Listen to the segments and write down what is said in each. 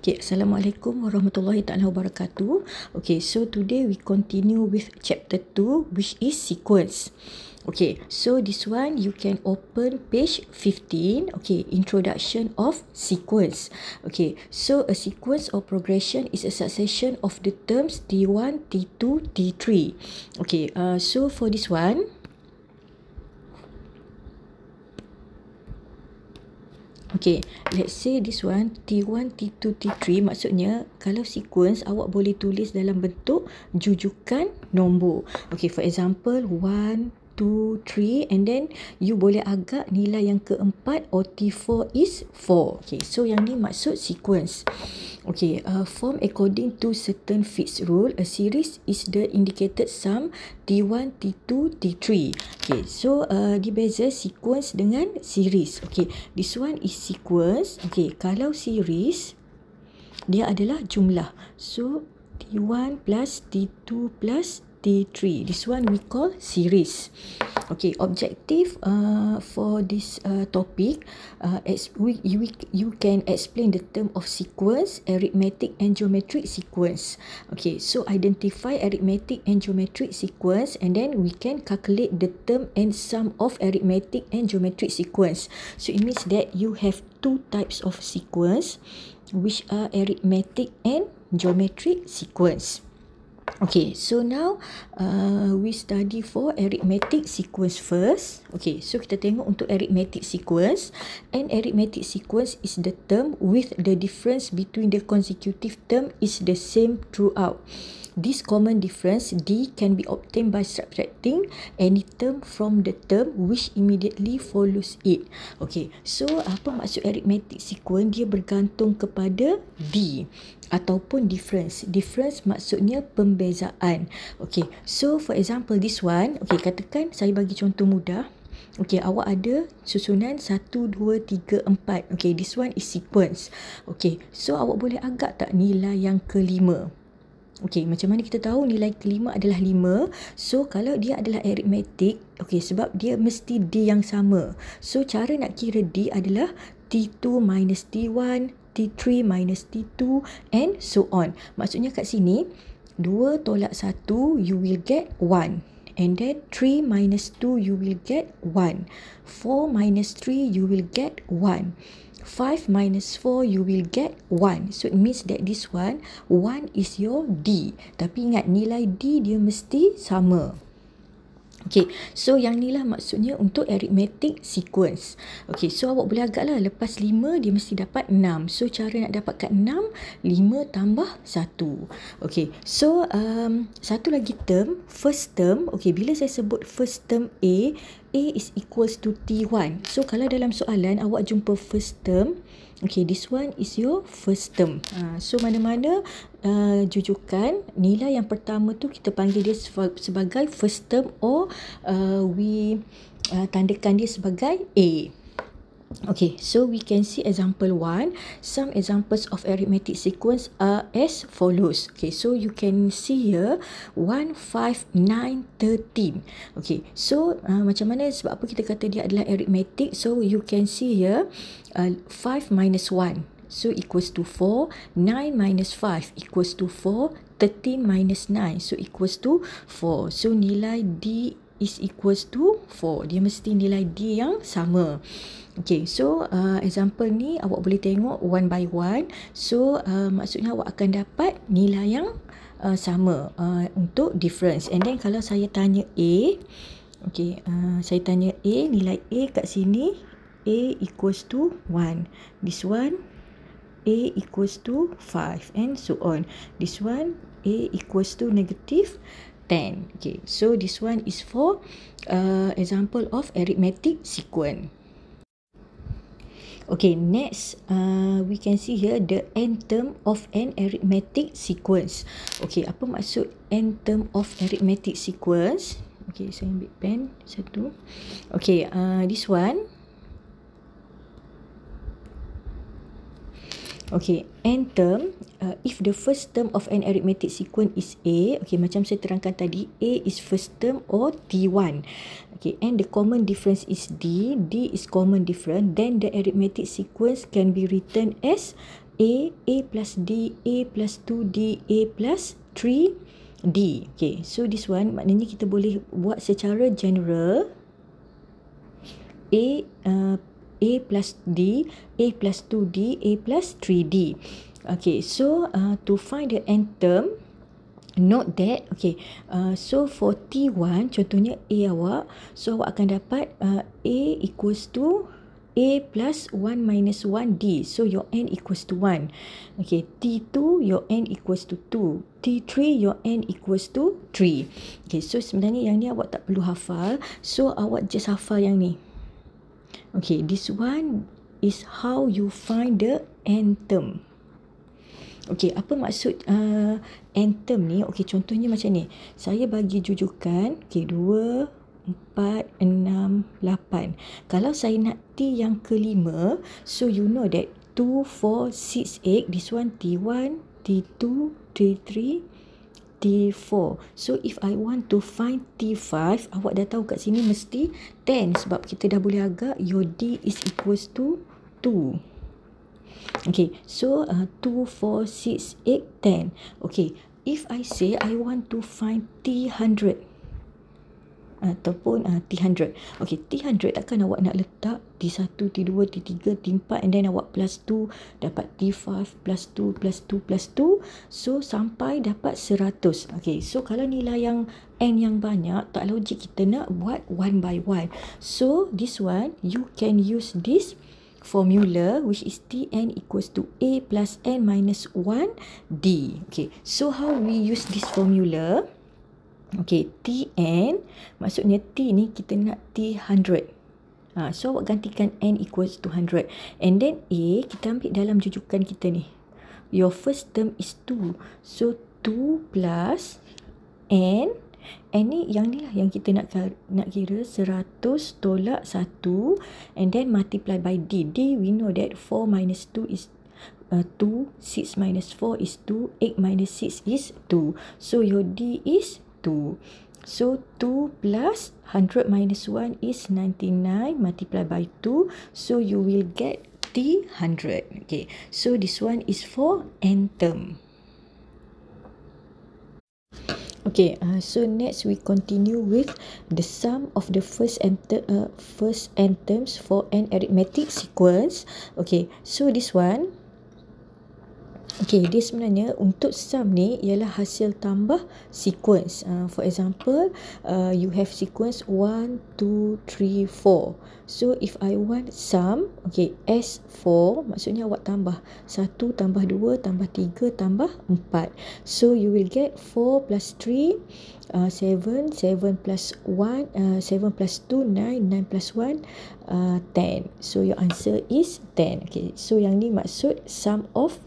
Okay, Assalamualaikum warahmatullahi taala wabarakatuh. Okay, so today we continue with chapter 2, which is sequence. Okay, so this one you can open page 15. Okay, introduction of sequence. Okay, so a sequence or progression is a succession of the terms T1, T2, T3. Okay, so for this one, okay, let's say this one T1, T2, T3, maksudnya kalau sequence awak boleh tulis dalam bentuk jujukan nombor. Okay, for example 1, 2, 3 and then you boleh agak nilai yang keempat or T4 is 4. Okay, so yang ni maksud sequence. Okay, form according to certain fixed rule, a series is the indicated sum T1, T2, T3. Okay, so dia beza sequence dengan series. Okay, this one is sequence. Okay, kalau series dia adalah jumlah. So T1 plus T2 plus T3. This one we call series. Okay, objective for this topic, you can explain the term of sequence, arithmetic and geometric sequence. Okay, so identify arithmetic and geometric sequence and then we can calculate the term and sum of arithmetic and geometric sequence. So it means that you have two types of sequence, which are arithmetic and geometric sequence. Okay, so now we study for arithmetic sequence first. Okay, so kita tengok untuk arithmetic sequence. And arithmetic sequence is the term with the difference between the consecutive term is the same throughout. This common difference D can be obtained by subtracting any term from the term which immediately follows it. Okay, so apa maksud arithmetic sequence? Dia bergantung kepada D ataupun difference. Difference maksudnya pembezaan. Okay, so for example this one, okay, katakan saya bagi contoh mudah. Okay, awak ada susunan 1, 2, 3, 4. Okay, this one is sequence. Okay, so awak boleh agak tak nilai yang kelima? Okay, macam mana kita tahu nilai kelima adalah 5? So, kalau dia adalah arithmetic, okay, sebab dia mesti D yang sama. So, cara nak kira D adalah T2 minus T1, T3 minus T2 and so on. Maksudnya kat sini, 2 tolak 1, you will get 1. And then 3 minus 2, you will get 1. 4 minus 3, you will get 1. 5 minus 4, you will get 1. So, it means that this one, 1 is your D. Tapi ingat, nilai D dia mesti sama. Okay, so yang ni lah maksudnya untuk arithmetic sequence. Okay, so awak boleh agak lah, lepas 5 dia mesti dapat 6. So cara nak dapatkan 6, 5 tambah 1. Okay, so satu lagi term, first term. Okay, bila saya sebut first term A is equals to T1. So kalau dalam soalan awak jumpa first term, okay, this one is your first term. So mana-mana jujukan, nilai yang pertama tu kita panggil dia sebagai first term or we tandakan dia sebagai A. Okay, so we can see example 1. Some examples of arithmetic sequence are as follows. Okay, so you can see here 1, 5, 9, 13. Okay, so macam mana, sebab apa kita kata dia adalah arithmetic? So you can see here 5 minus 1. So equals to 4, 9 minus 5 equals to 4, 13 minus 9 so equals to 4. So nilai D is equals to 4. Dia mesti nilai D yang sama. Okay, so example ni awak boleh tengok one by one. So maksudnya awak akan dapat nilai yang sama untuk difference. And then kalau saya tanya A, okay, saya tanya A, nilai A kat sini, A equals to 1. This one, A equals to 5 and so on. This one, A equals to negative 10. Okay, so this one is for example of arithmetic sequence. Okay, next we can see here the nth term of an arithmetic sequence. Okay, apa maksud nth term of arithmetic sequence? Okay, saya ambil pen satu. Okay, this one. Okay, nth term, if the first term of an arithmetic sequence is A, okay, macam saya terangkan tadi, A is first term or T1. Okay, and the common difference is D, D is common difference, then the arithmetic sequence can be written as A plus D, A plus 2D, A plus 3D. Okay, so this one maknanya kita boleh buat secara general. A plus D, A plus 2D, A plus 3D. Okay, so to find the nth term, note that, okay, so for T1, contohnya A awak, so awak akan dapat A equals to A plus 1 minus 1D. So your n equals to 1. Okay, T2, your n equals to 2. T3, your n equals to 3. Okay, so sebenarnya yang ni awak tak perlu hafal. So awak just hafal yang ni. Okay, this one is how you find the n term. Okay, apa maksud n term ni? Okay, contohnya macam ni. Saya bagi jujukan, okay, 2, 4, 6, 8. Kalau saya nak T yang kelima, so you know that 2, 4, 6, 8, this one T1, T2, T3, T4. So if I want to find T5, awak dah tahu kat sini mesti 10 sebab kita dah boleh agak your D is equals to 2. Okay, so 2, 4, 6, 8, 10. Okay, if I say I want to find T100 ataupun T100. Okay, T100 takkan awak nak letak T1, T2, T3, T4 and then awak plus 2 dapat T5 plus 2 plus 2 plus 2. So sampai dapat 100. Okay, so kalau nilai yang n yang banyak, tak logik kita nak buat one by one. So this one you can use this formula which is Tn equals to A plus n minus 1D. Okay, so how we use this formula? Okay, Tn, maksudnya T ni kita nak T100. So awak gantikan n equals to 100. And then A, kita ambil dalam jujukan kita ni. Your first term is 2. So 2 plus n. N ni yang ni lah yang kita nak kira 100 tolak 1 and then multiply by D. D we know that 4 minus 2 is 2, 6 minus 4 is 2, 8 minus 6 is 2. So your D is 2. So 2 plus 100 minus 1 is 99 multiply by 2. So you will get T100. Okay, so this one is for n term. Okay, so next we continue with the sum of the first n terms for an arithmetic sequence. Okay, so this one, okay, dia sebenarnya untuk sum ni ialah hasil tambah sequence. For example, you have sequence 1, 2, 3, 4. So if I want sum, okay, S4, maksudnya awak tambah 1 tambah 2 tambah 3 tambah 4. So you will get 4 plus 3, 7, 7 plus 1, 7 plus 2, 9, 9 plus 1, 10. So your answer is 10. Okay, so yang ni maksud sum of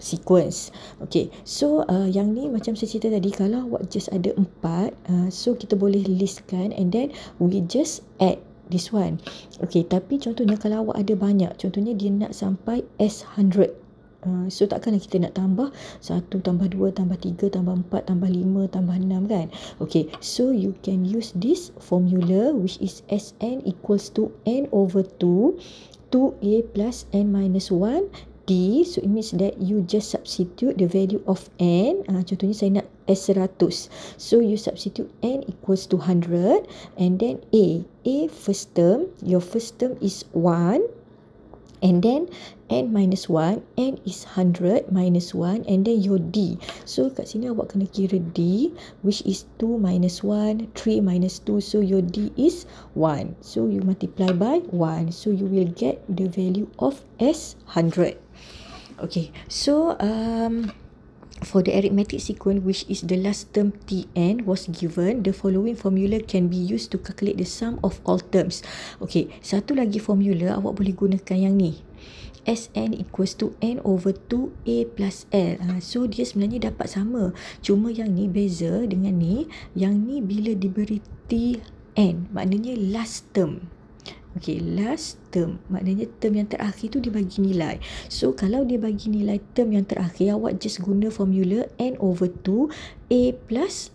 sequence. Okay, so yang ni macam saya cerita tadi, kalau awak just ada 4, so kita boleh listkan and then we just add this one. Okay, tapi contohnya kalau awak ada banyak, contohnya dia nak sampai S100, so takkanlah kita nak tambah 1 tambah 2 tambah 3 tambah 4 tambah 5 tambah 6 kan. Okay, so you can use this formula which is Sn equals to n over 2, 2a plus n minus 1 D. So it means that you just substitute the value of n. Contohnya saya nak S100. So you substitute n equals to 100 and then A first term, your first term is 1 and then n minus 1, n is 100 minus 1 and then your D. So kat sini awak kena kira D which is 2 minus 1, 3 minus 2, so your D is 1. So you multiply by 1, so you will get the value of S100. Okay, so for the arithmetic sequence which is the last term Tn was given, the following formula can be used to calculate the sum of all terms. Okay, satu lagi formula awak boleh gunakan yang ni. Sn equals to n over 2a plus l. So dia sebenarnya dapat sama, cuma yang ni beza dengan ni. Yang ni bila diberi Tn, maknanya last term. Okay, last term, maknanya term yang terakhir tu dia bagi nilai. So kalau dia bagi nilai term yang terakhir, awak just guna formula n over 2 a plus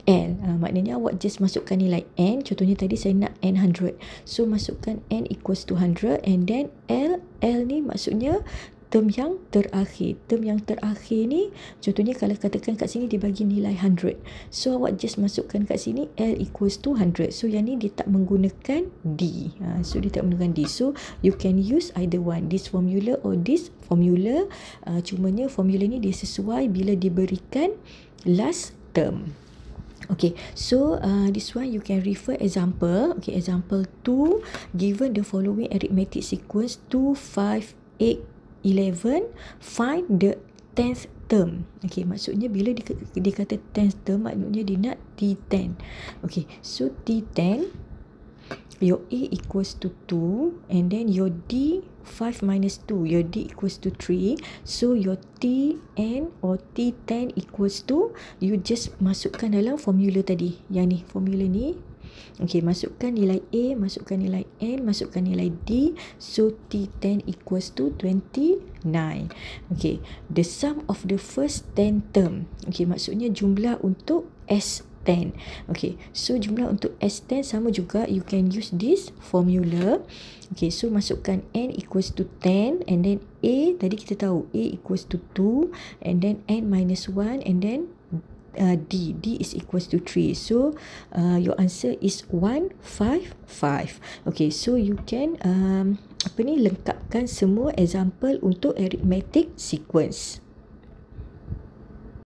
l. Maknanya awak just masukkan nilai n. Contohnya tadi saya nak n 100, so masukkan n equals to 100 and then l ni maksudnya term yang terakhir. Term yang terakhir ni, contohnya kalau katakan kat sini dia bagi nilai 100. So, awak just masukkan kat sini L equals to 100. So, yang ni dia tak menggunakan D. So, dia tak menggunakan D. So, you can use either one. This formula or this formula. Cumanya formula ni dia sesuai bila diberikan last term. Okay, so this one you can refer example. Okay, example 2, given the following arithmetic sequence 2, 5, 8, 11, find the 10th term. Okay, maksudnya bila dia kata 10th term, maknanya dia nak T10. Okay, so T10, your A equals to 2, and then your D 5 minus 2, your D equals to 3. So your Tn or T10 equals to, you just masukkan dalam formula tadi. Yang ni, formula ni. Okay, masukkan nilai A, masukkan nilai N, masukkan nilai D. So T10 equals to 29. Okay, the sum of the first 10 term. Okay, maksudnya jumlah untuk S10. Okay, so jumlah untuk S10 sama juga, you can use this formula. Okay, so masukkan N equals to 10, and then A, tadi kita tahu A equals to 2, and then N minus 1, and then D is equals to 3. So your answer is 155. Okay, so you can lengkapkan semua example untuk arithmetic sequence.